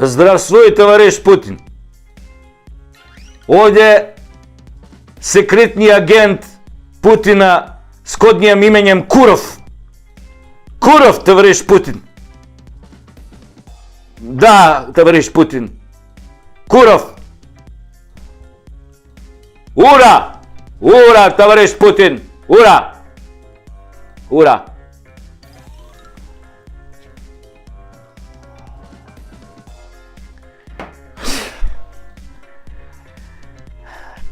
Здравствуй, товарищ Путин. Ovdje секретni агент Путина с кодnim именем Куров. Куров, товарищ Путин. Да, товарищ Путин. Куров. Ура! Ура, товарищ Путин! Ура! Ура!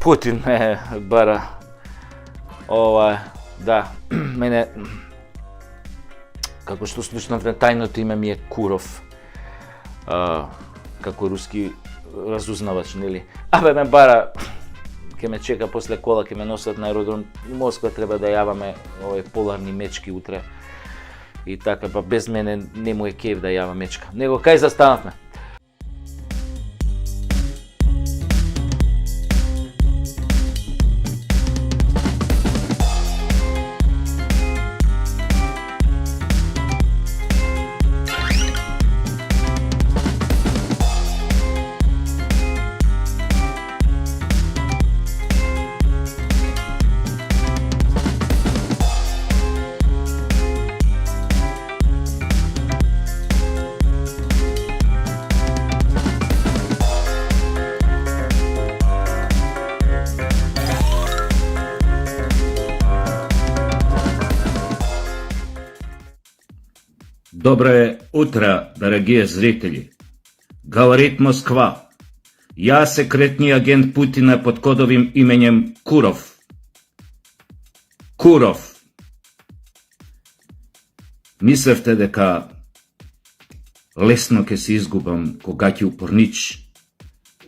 Путин бара да, мене како што слушнавме, тајното име ми е Куров, како руски разузнавач, нели? Абе ме бара, ке ме чека после кола, ке ме носат на аеродром Москва, треба да јаваме овие поларни мечки утре и така, па без мене не му е кеф да јава мечка. Него кај застанавме? Доброе утро, дорогие зрители. Говорит Москва. Я секретный агент Путина под кодовым именем Куров. Куров. Мислевте дека лесно ќе се изгубам кога ќе упорнич.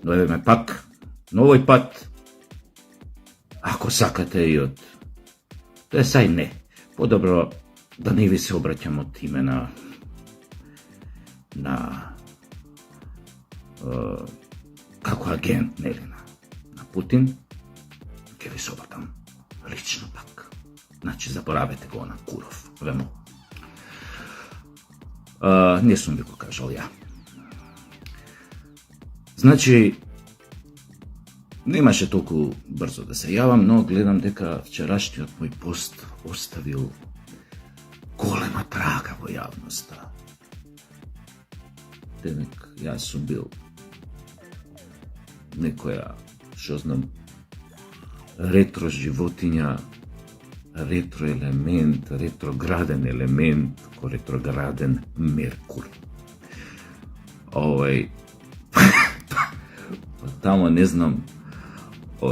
Гледаме пак на овој пат. Ако сакате и од... сај не. Подобро да не ви се обраќам од име на како агент, нели, на Путин, ќе ви се обратам лично пак. Значи, заборавете го на Куров, вемо. Не сум ви го кажал ја. Значи, немаше толку брзо да се јавам, но гледам дека вчерашниот мој пост оставил голема трага во јавноста. Демек, јас сум бил некоја, што знам, ретро животиња, ретро елемент, ретрограден елемент, ретрограден Меркур. Тамо не знам,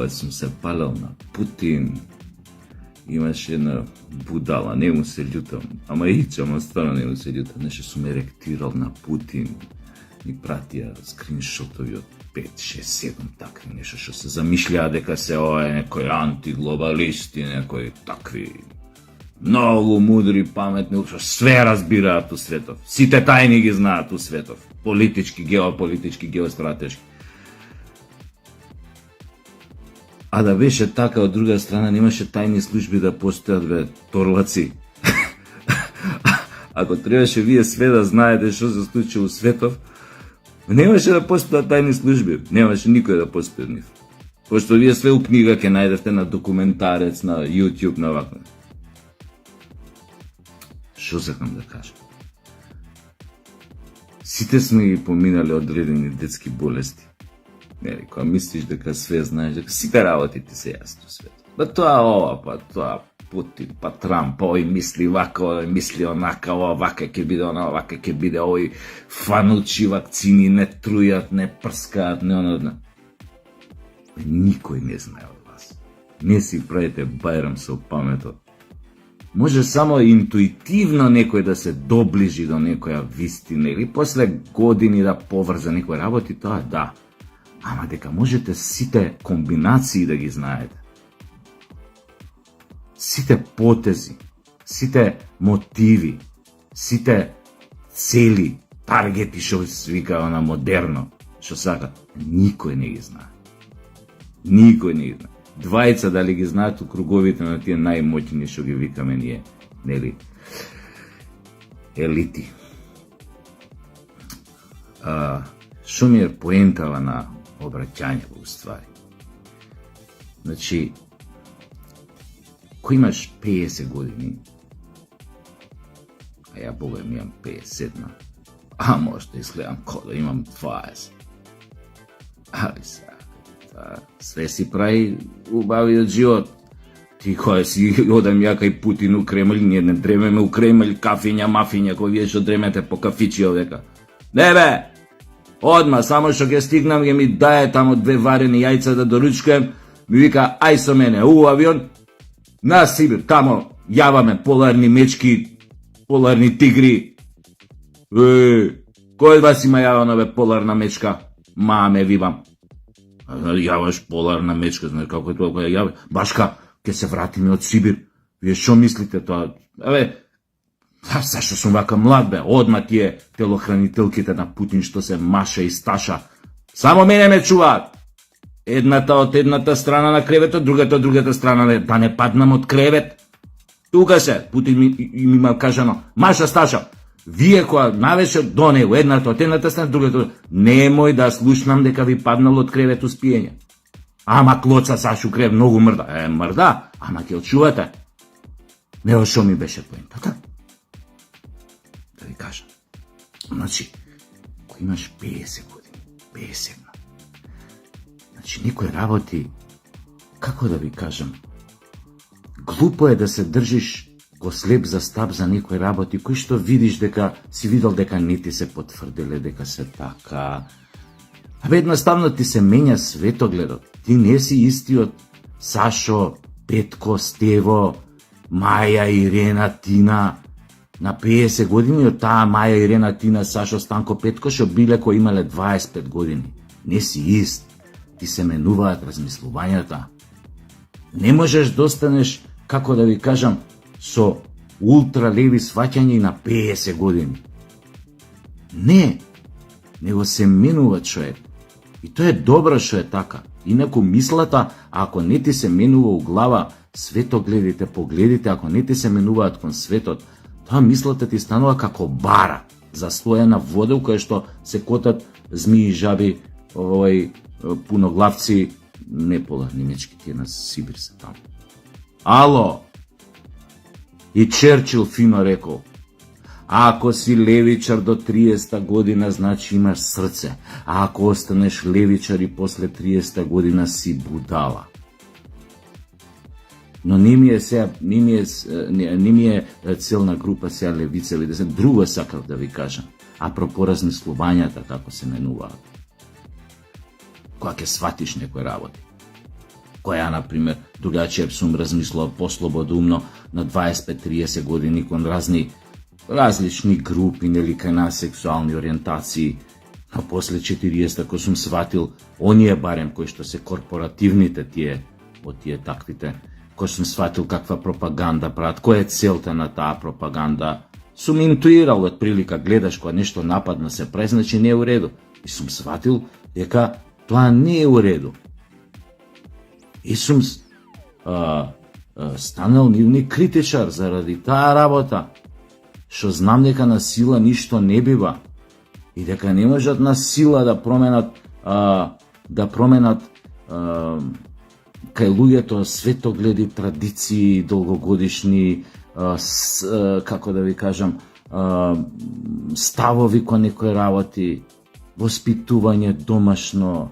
сум се палел на Путин. Имаше една будала, не му се љутам, ама стварно не му се љутам, нешто сум еректирал на Путин, ни пратија скриншотови од 5, 6, 7 такви нешто што се замишљаа дека се некои антиглобалисти, некои такви многу мудри, паметни, све разбираат у светов, сите тајни ги знаат у светов, политички, геополитички, геостратешки. А да беше така, од друга страна, немаше тајни служби да постојат, бе, торлаци. Ако требаше вие све да знаете што се случи у светов, немаше да постојат тајни служби, немаше никој да постои од нив. Пошто вие све у книга ќе најдете на документарец, на YouTube, на вакво. Што сакам да кажам? Сите сме ги поминали одредени детски болести. Нели, кога мислиш дека све знаеш, дека сите работи ти се јасни у светот. Па тоа па тоа Путин, па Трамп, овој мисли вака, овој мисли онака, ова вака ќе биде, она вака ќе биде, овој фанучи вакцини не трујат, не прскаат, не оно. Никој не знае од вас. Не си правите бајрам со паметот. Може само интуитивно некој да се доближи до некоја вистина или после години да поврза некој работи, тоа да. Ама дека можете сите комбинации да ги знаете. Сите потези, сите мотиви, сите цели, таргети што се вика на модерно, што сака, никој не ги знае. Никој не ги знае. Двајца дали ги знаат у круговите на тие најмоќни што ги викаме ние, нели? Елити. Што ми е поентава на обраќањето, уствари? Значи, кој имаш 50 години, а ја Бога ми имам 50, а може да изгледам ко да имам 20. Али сега, све си прави убавиот живот. Ти која си одам ја кај Путин у Кремљ, ние не дремеме у Кремљ, кафиња, мафиња, кој вие што дремете по кафичи овдека. Не бе! Одма, само што ќе стигнам, ќе ми дае тамо 2 варени јајца да доручкам, ми вика, ај со мене, у авион, на Сибир, тамо, јаваме поларни мечки, поларни тигри. Кој од вас има јавано бе поларна мечка? Маме, вибам. Јаваш поларна мечка, знаеш како е тоа која јаве? Башка, ќе се вратиме од Сибир. Вие што мислите тоа? Зашто сум вака млад бе? Одма тие телохранителките на Путин што се маша и сташа. Само мене ме чуваат. Едната од едната страна на креветот, другата од другата страна, да не паднам од кревет. Тука се, Путин ми има кажано, маша сташа. Вие која навеше до него, едната од едната страна, другата, немој да слушнам дека ви паднал од кревет успиење. Ама клоца Сашу крев многу мрда. Мрда, ама ќе очувате. Нео шо ми беше поентата? Да ви кажам. Значи, кој имаш 50 години, 50, значи некој работи, како да ви кажам, глупо е да се држиш го слеп за стап за некој работи, кој што видиш дека си видел дека не ти се потврдиле, дека се така. Едноставно ти се менја светогледот. Ти не си истиот Сашо, Петко, Стево, Маја, Ирена, Тина. На 50 години од таа Маја, Ирена, Тина, Сашо, Станко, Петко што биле кои имале 25 години. Не си ист. Ти се менуваат размислувањата. Не можеш да останеш, како да ви кажам, со ултралеви сваќања и на 50 години. Не, него се менува човек. И тоа е добро што е така. Инаку мислата, ако не ти се менува у глава, светогледите, погледите, ако не ти се менуваат кон светот, тоа мислата ти станува како бара, застојана вода, у која што се котат змии, жаби, пуноглавци, не поларни мечки, тие на Сибир се таму. Ало! И Черчил фино рекол, ако си левичар до 30 година, значи имаш срце, а ако останеш левичар и после 30 година си будала. Но не ми е целна група сега левицеви, да се друго сакав да ви кажам, апропо размислувањата како се менуваат. Кога ќе сватиш некој работи. Која, например, другачије сум размислувал послободумно на 25-30 години кон различни групи, нели, кај нас сексуални ориентации, но после 40 кој сум сватил, оние барем кои што се корпоративните тие, од тие тактите, кој сум сватил каква пропаганда прават, која е целта на таа пропаганда, сум интуирал од прилика, гледаш кога нешто нападна се прави, значи не е у реду. И сум сватил дека тоа не е у реду. И сум станал нивни критичар заради таа работа, што знам дека на сила ништо не бива и дека не можат на сила да променат кај луѓето светогледи, традиции, долгогодишни, како да ви кажам, ставови кон некои работи, воспитување домашно,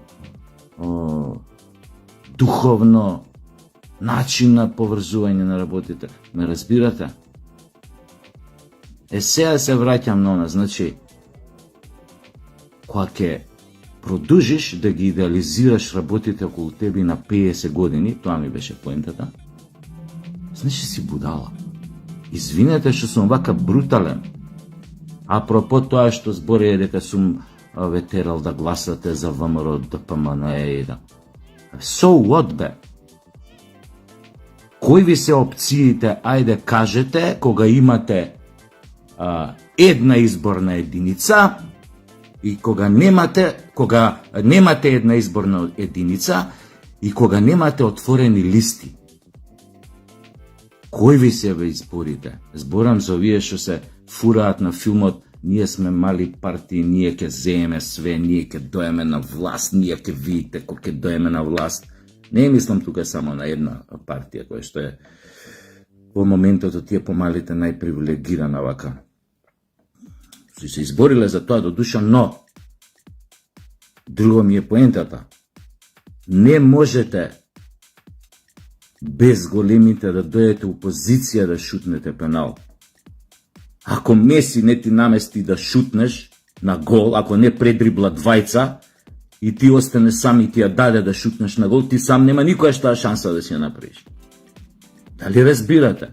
духовно, начин на поврзување на работите. Ме разбирате? Сега се враќам на она, значи, кога ќе продужиш да ги идеализираш работите околу тебе на 50 години, тоа ми беше поентата, значи си будала. Извинете што сум вака брутален. Апропо тоа што збори дека сум ветерал да гласате за ВМРО, ДПМН и да. So what, бе? Кои ви се опциите, ајде кажете, кога имате една изборна единица и кога немате една изборна единица и кога немате отворени листи. Кои ви се бе изборите? Зборам за овие што се фураат на филмот ние сме мали партии, ние ќе земеме све, ние ќе доеме на власт, ние ќе видите кој ќе доеме на власт. Не мислам тука само на една партија која што е во моментот од тие помалите најпривилегирана вака. Се избориле за тоа до душа, но друго ми е поентата. Не можете без големите да дојдете у позиција да шутнете пенал. Ако Меси не ти намести да шутнеш на гол, ако не предрибла двајца и ти остане сам и ти ја даде да шутнеш на гол, ти сам нема никоја таа шанса да си ја направиш. Дали разбирате?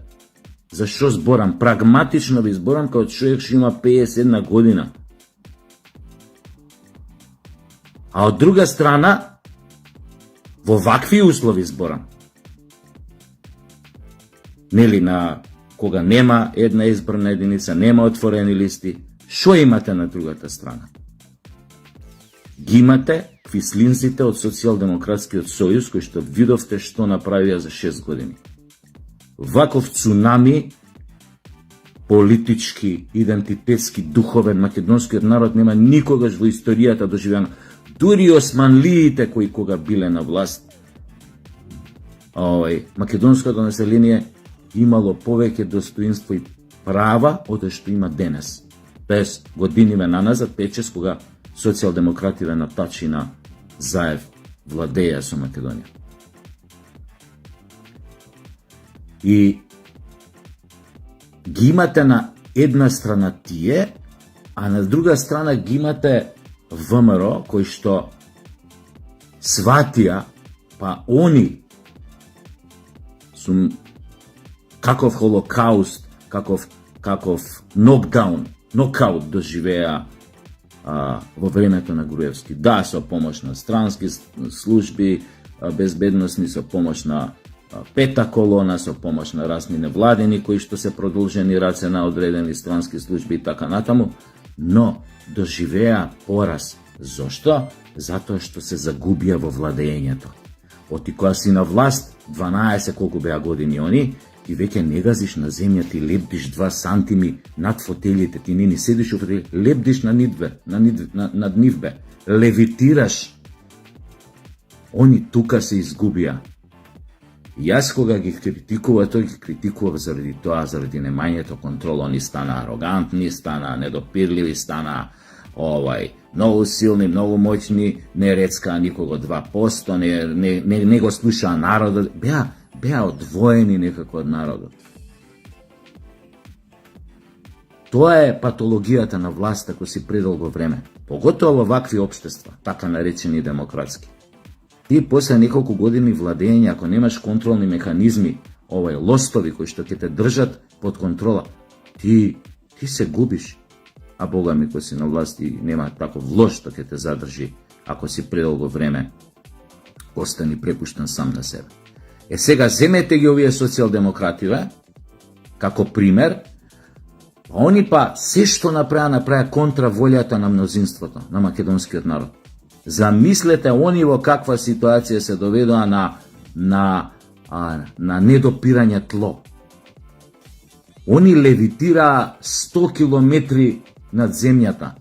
Зашо зборам? Прагматично ви зборам као човек што има 51 година. А од друга страна, во вакви услови зборам. Нели, на кога нема една изборна единица, нема отворени листи, шо имате на другата страна? Ги имате квислинците од Социјалдемократскиот сојуз, кои што видовте што направија за 6 години. Ваков цунами, политички, идентитетски, духовен, македонскиот народ нема никогаш во историјата доживено. Дури османлиите кои кога биле на власт, македонското население имало повеќе достоинство и права од што има денес. Без годиниве наназад, 5-6, кога социјалдемокративе на Тачина Заев владеја со Македонија. И ги имате на една страна тие, а на друга страна ги имате ВМРО, кои што сватија, па они сум каков холокауст, каков нокаут доживеа во времето на Груевски. Да, со помош на странски служби, безбедносни, со помош на пета колона, со помош на разни невладени кои што се продолжени раце на одредени странски служби и така натаму, но доживеа пораз. Зошто? Затоа што се загубија во владењето. Оти кога си на власт, 12 колку беа години они, ти веќе не газиш на земја, ти лепдиш 2 сантими над фотелите, ти не седиш у фотелите, лепдиш над нивбе, левитираш. Они тука се изгубија. Јас кога ги критикував, тој ги критикував заради тоа, заради немањето контрола, они стана арогантни, стана недопирливи, стана многу силни, многу моćни, не рецка никого 2%, не го слушаа народот, беа одвоени некако од народот. Тоа е патологијата на власта кој си предолго време, поготово во вакви општества, така наречени демократски. Ти после неколку години владење, ако немаш контролни механизми, лостови кои што ќе те држат под контрола, ти се губиш. А Бога ми, кој си на власти, нема таков лош што ќе те задржи, ако си предолго време остани препуштен сам на себе. Сега земете ги овие социјалдемокративе како пример, они се што направа контра волјата на мнозинството, на македонскиот народ. Замислете они во каква ситуација се доведоа на недопирање тло. Они левитираа 100 километри над земјата.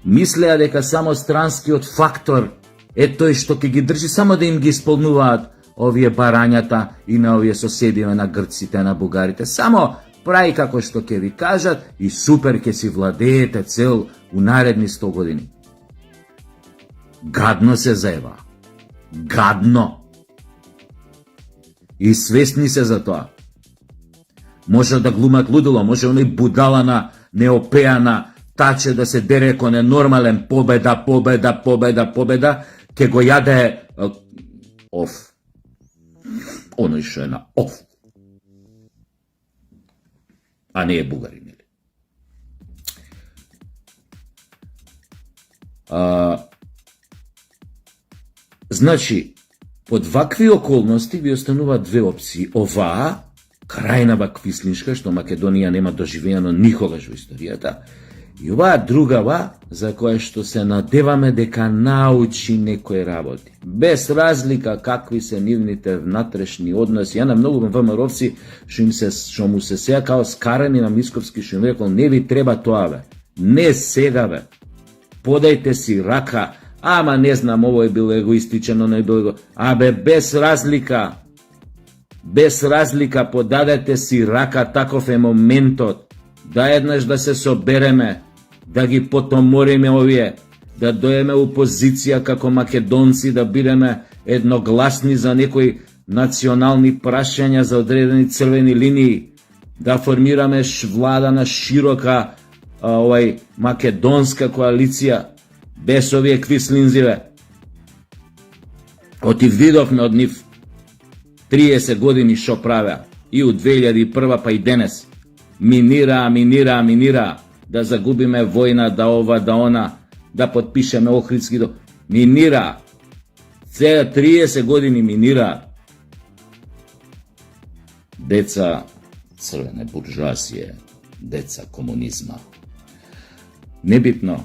Мислеа дека само странскиот фактор е тој што ќе ги држи, само да им ги исполнуваат овие барањата и на овие соседиве, на грците, на бугарите. Само прави како што ќе ви кажат и супер ќе си владеете цел у наредни 100 години. Гадно се заева. Гадно. И свесни се за тоа. Може да глумат лудило, може оној будала на неопеана Таче да се дере ко ненормален победа, ке го јаде оф. Оној што е на оф. А не е бугарин, нели? Значи, под вакви околности ви остануваат две опции. Оваа, крајна ваквислишка, што Македонија нема доживеано никогаш во историјата, И оваа другава, за која што се надеваме дека научи некој работи. Без разлика какви се нивните внатрешни односи. Ја на многу ВМРО-вци што му се сеја као скарани на Мисковски, што им рекол, не ви треба тоа, бе. Не сега, бе. Подајте си рака, ама не знам, овој бил егоистичен, оној бил его. Абе, без разлика подадете си рака, таков е моментот. Да еднаш да се собереме, да ги потомориме овие, да доеме у позиција како македонци, да бидеме едногласни за некои национални прашања, за одредени црвени линии, да формираме влада на широка македонска коалиција, без овие квислинзиве. Оти видовме од нив 30 години што правеа, и у 2001 па и денес. Минира, да загубиме војна, да ова, да она, да подпишеме Охридски до... Минира. Сега 30 години минира. Деца црвене буржуазија, деца комунизма. Небитно,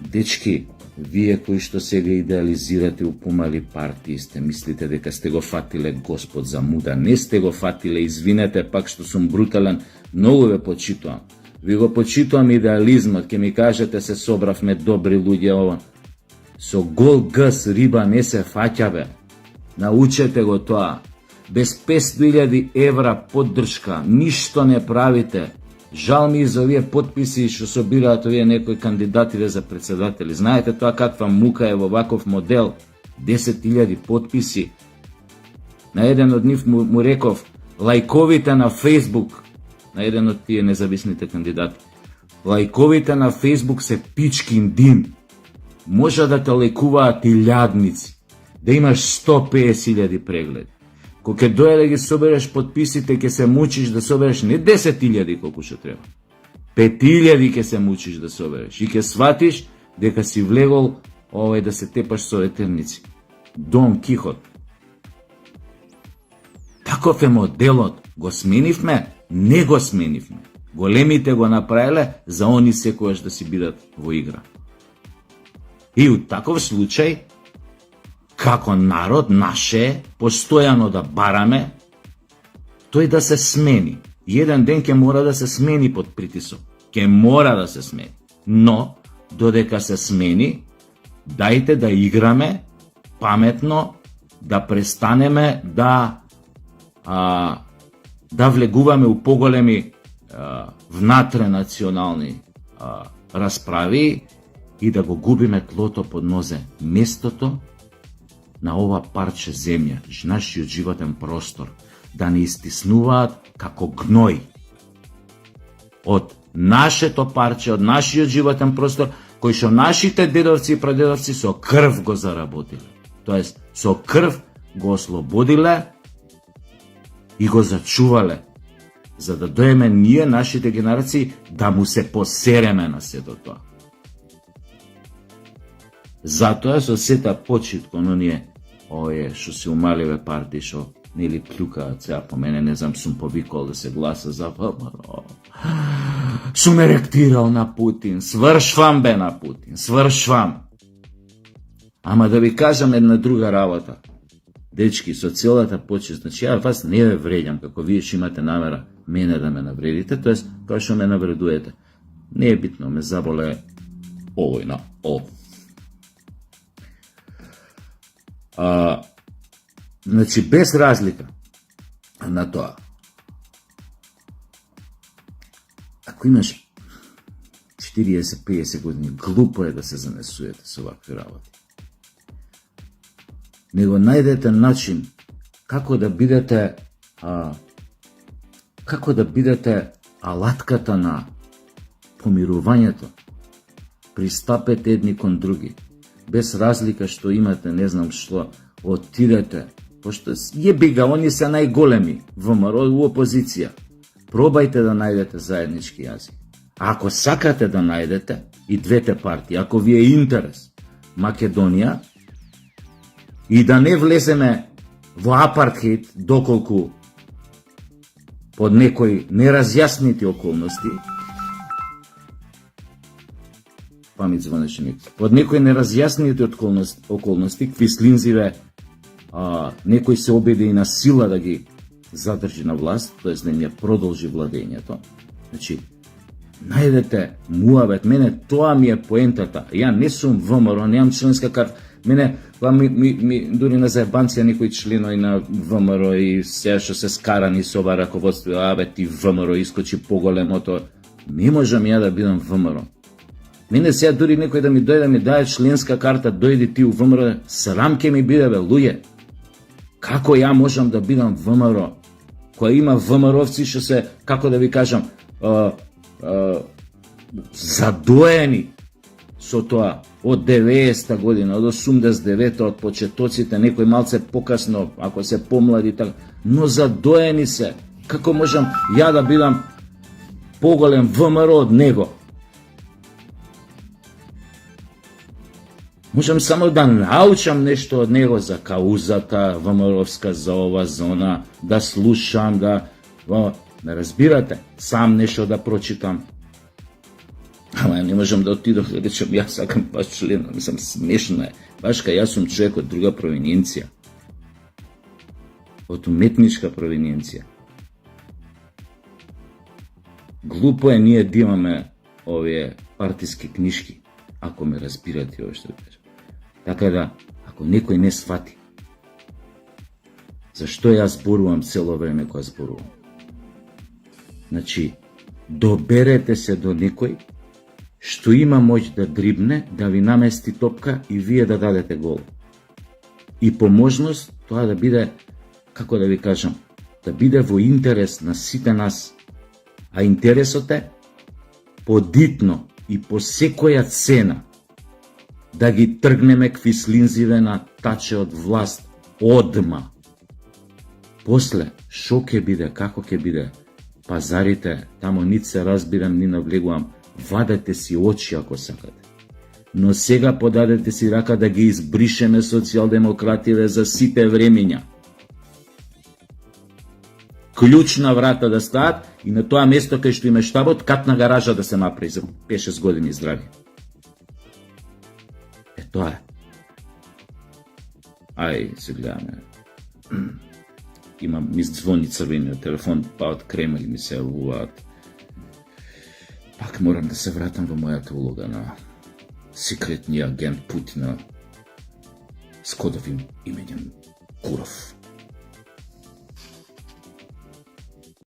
дечки, вие кои што сега идеализирате у помали партии, сте мислите дека сте го фатиле Господ за муда. Не сте го фатиле, извинете пак што сум брутален, многу ве почитувам. Ви го почитувам идеализмот, ке ми кажете се собравме добри луѓе ова. Со гол гъс риба не се фаќа, бе. Научете го тоа. Без 500.000 евра поддршка, ништо не правите. Жал ми за овие подписи што собираат овие некои кандидативе за председатели. Знаете тоа каква мука е во ваков модел? 10.000 подписи. На еден од нив му реков, лајковите на Фейсбук, на еден од тие независните кандидати, лајковите на Фейсбук се пичкин дим. Може да те лајкуваат и лјадници, да имаш 150.000 прегледи. Кога ќе дојде да ги собереш подписите, ќе се мучиш да собереш не 10.000 колку што треба. 5.000 ќе се мучиш да собереш и ќе сватиш дека си влегол да се тепаш со етерници. Дон Кихот. Таков е моделот. Го сменивме? Не го сменивме. Големите го направиле за они секојаш да си бидат во игра. И у таков случај, како народ наше, постојано да бараме, тој да се смени. Еден ден ќе мора да се смени под притисок. Ќе мора да се смени. Но, додека се смени, дајте да играме паметно, да престанеме да влегуваме у поголеми внатренационални расправи и да го губиме тлото под нозе. Местото на ова парче земја, нашиот животен простор, да не истиснуваат како гној од нашето парче, од нашиот животен простор, кој што нашите дедовци и прадедовци со крв го заработиле. Тоест, со крв го ослободиле и го зачувале, за да доеме ние, нашите генерации, да му се посереме на сето тоа. Затоа со сета почит кон оние што се умаливе партии што нели плюкаат сега по мене, не знам, сум повикал да се гласа за ВМРО. Сум еректирал на Путин, свршвам бе на Путин, свршвам. Ама да ви кажам една друга работа. Дечки, со целата почит, значи ја вас не ве вредјам, како вие што имате намера мене да ме навредите, тоест, кај што ме навредуете. Не е битно, ме заболе овој на ово. Значи, без разлика на тоа, ако имаш 40-50 години, глупо е да се занесуете со вакви работи. Него најдете начин како да бидете алатката на помирувањето. Пристапете едни кон други. Без разлика што имате, не знам што, отидете, пошто јебига, они се најголеми ВМРО у опозиција. Пробајте да најдете заеднички јазик. А ако сакате да најдете и двете партии, ако ви е интерес Македонија и да не влеземе во апартхейд доколку под некои неразјаснити околности, памет звонеше ми. Под некои неразјаснените околности, квислинзиве, некој се обиде и на сила да ги задржи на власт, т.е. да не продолжи владењето. Значи, најдете муавет, мене тоа ми е поентата. Ја не сум ВМРО, немам членска карта. Мене, ми дури на заебанција некои членови на ВМРО и сега што се скарани со ова раководство, ти ВМРО искочи поголемото. Не можам ја да бидам ВМРО. Мене сега дури некој да ми дојде да ми даде членска карта, дојди ти у ВМРО, срам ке ми биде, бе, луѓе. Како ја можам да бидам ВМРО? Која има ВМРО-овци што се, како да ви кажам, задоени со тоа од 90-та година, од 89-та, од почетоците, некој малце покасно, ако се помлади, така, но задоени се. Како можам ја да бидам поголем ВМРО од него? Можам само да научам нешто од него за каузата ВМРО-овска, за ова зона, да слушам, да... Не разбирате, сам нешто да прочитам. Ама не можам да отидох да речем, јас сакам баш член, мислам, смешно е. Баш кај јас сум човек од друга провиненција. Од уметничка провиненција. Глупо е ние да имаме овие партиски книжки, ако ме разбирате ово што ви кажам. Така да, ако некој не свати, зашто јас зборувам цело време кога зборувам? Значи, доберете се до некој што има моќ да дрибне, да ви намести топка и вие да дадете гол. И по можност тоа да биде, како да ви кажам, да биде во интерес на сите нас. А интересот е подитно и по секоја цена да ги тргнеме квислинзиве на таче од власт одма. После, шо ќе биде, како ќе биде, пазарите, тамо нит се разбирам, ни навлегувам, вадете си очи ако сакате. Но сега подадете си рака да ги избришеме социјалдемокративе за сите времиња. Клучна врата да стаат и на тоа место кај што име штабот, катна гаража да се направи за 5-6 години здрави. Тоа е. Ај, се гледаме. Ми звони црвениот телефон, па од Кремљ ми се јавуваат. Пак морам да се вратам во мојата улога на секретниот агент Путина с кодовим именем Куров.